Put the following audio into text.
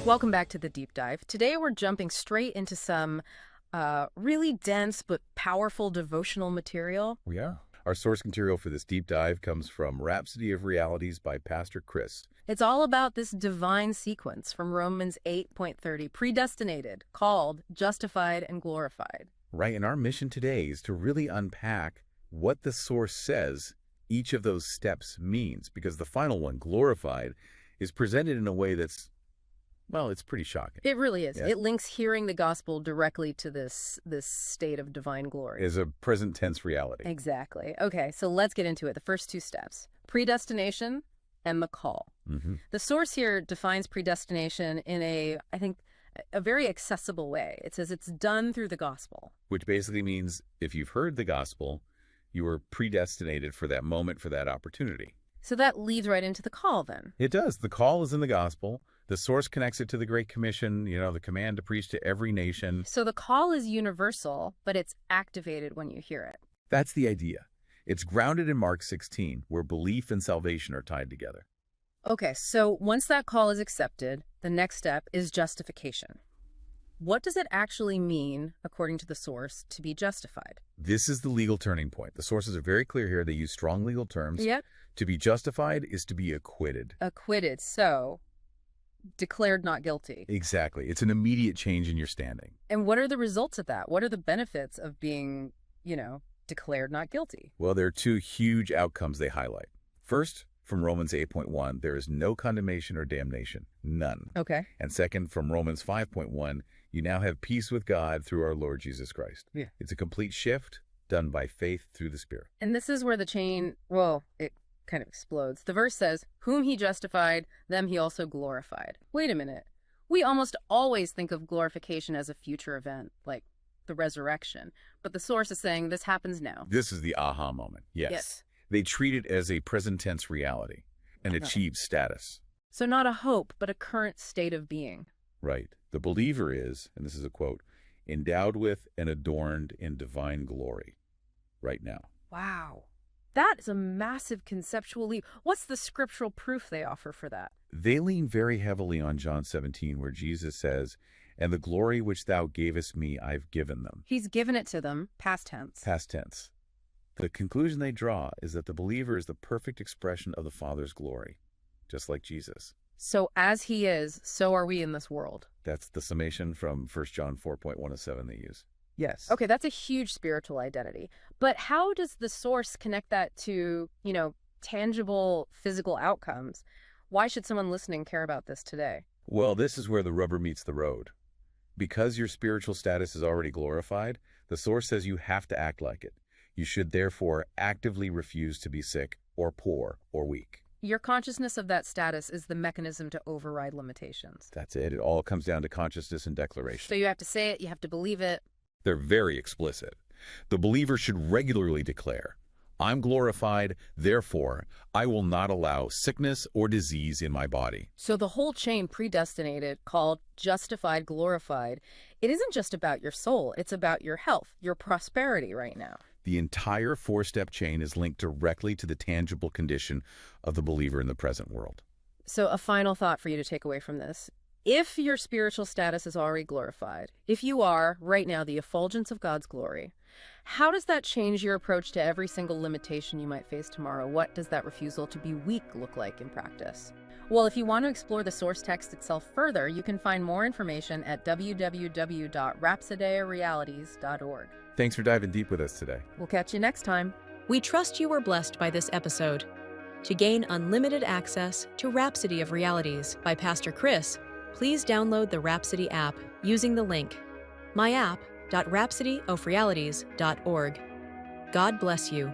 Welcome back to the deep dive. Today we're jumping straight into some really dense but powerful devotional material. Yeah. Our source material for this deep dive comes from Rhapsody of Realities by Pastor Chris. It's all about this divine sequence from Romans 8:30, predestinated, called, justified, and glorified. Right, and our mission today is to really unpack what the source says each of those steps means, because the final one, glorified, is presented in a way that's, well, it's pretty shocking. It really is. Yes. It links hearing the gospel directly to this state of divine glory. Is a present tense reality. Exactly. Okay, so let's get into it. The first two steps, predestination and the call. The source here defines predestination in I think, a very accessible way. It says it's done through the gospel. Which basically means if you've heard the gospel, you were predestinated for that moment, for that opportunity. So that leads right into the call then. It does. The call is in the gospel. The source connects it to the Great Commission, the command to preach to every nation. So the call is universal, but it's activated when you hear it. That's the idea. It's grounded in Mark 16, where belief and salvation are tied together. Okay, so once that call is accepted, the next step is justification. What does it actually mean, according to the source, to be justified? This is the legal turning point. The sources are very clear here. They use strong legal terms. Yep. To be justified is to be acquitted. Acquitted, so declared not guilty. Exactly. It's an immediate change in your standing. And what are the results of that? What are the benefits of being, declared not guilty? Well, there are two huge outcomes they highlight. First, from Romans 8:1, there is no condemnation or damnation. None. Okay. And second, from Romans 5:1, you now have peace with God through our Lord Jesus Christ. Yeah. It's a complete shift done by faith through the Spirit. And this is where the chain, it kind of explodes. The verse says, whom he justified, them he also glorified. Wait a minute. We almost always think of glorification as a future event, like the resurrection. But the source is saying this happens now. This is the aha moment. Yes. They treat it as a present tense reality, an achieved status. So not a hope, but a current state of being. Right. The believer is, and this is a quote, endowed with and adorned in divine glory right now. Wow. That is a massive conceptual leap. What's the scriptural proof they offer for that? They lean very heavily on John 17, where Jesus says, and the glory which thou gavest me, I've given them. He's given it to them, past tense. Past tense. The conclusion they draw is that the believer is the perfect expression of the Father's glory, just like Jesus. So as he is, so are we in this world. That's the summation from 1 John 4:1-7 they use. Yes. Okay, that's a huge spiritual identity. But how does the source connect that to, tangible physical outcomes? Why should someone listening care about this today? Well, this is where the rubber meets the road. Because your spiritual status is already glorified, the source says you have to act like it. You should therefore actively refuse to be sick or poor or weak. Your consciousness of that status is the mechanism to override limitations. That's it. It all comes down to consciousness and declaration. So you have to say it, you have to believe it. They're very explicit. The believer should regularly declare, I'm glorified, therefore I will not allow sickness or disease in my body. So the whole chain, predestinated, called justified, glorified, it isn't just about your soul, it's about your health, your prosperity right now. The entire four-step chain is linked directly to the tangible condition of the believer in the present world. So a final thought for you to take away from this. If your spiritual status is already glorified, if you are, right now, the effulgence of God's glory, how does that change your approach to every single limitation you might face tomorrow? What does that refusal to be weak look like in practice? Well, if you want to explore the source text itself further, you can find more information at www.rhapsodearealities.org. Thanks for diving deep with us today. We'll catch you next time. We trust you were blessed by this episode. To gain unlimited access to Rhapsody of Realities by Pastor Chris, please download the Rhapsody app using the link myapp.rhapsodyofrealities.org. God bless you.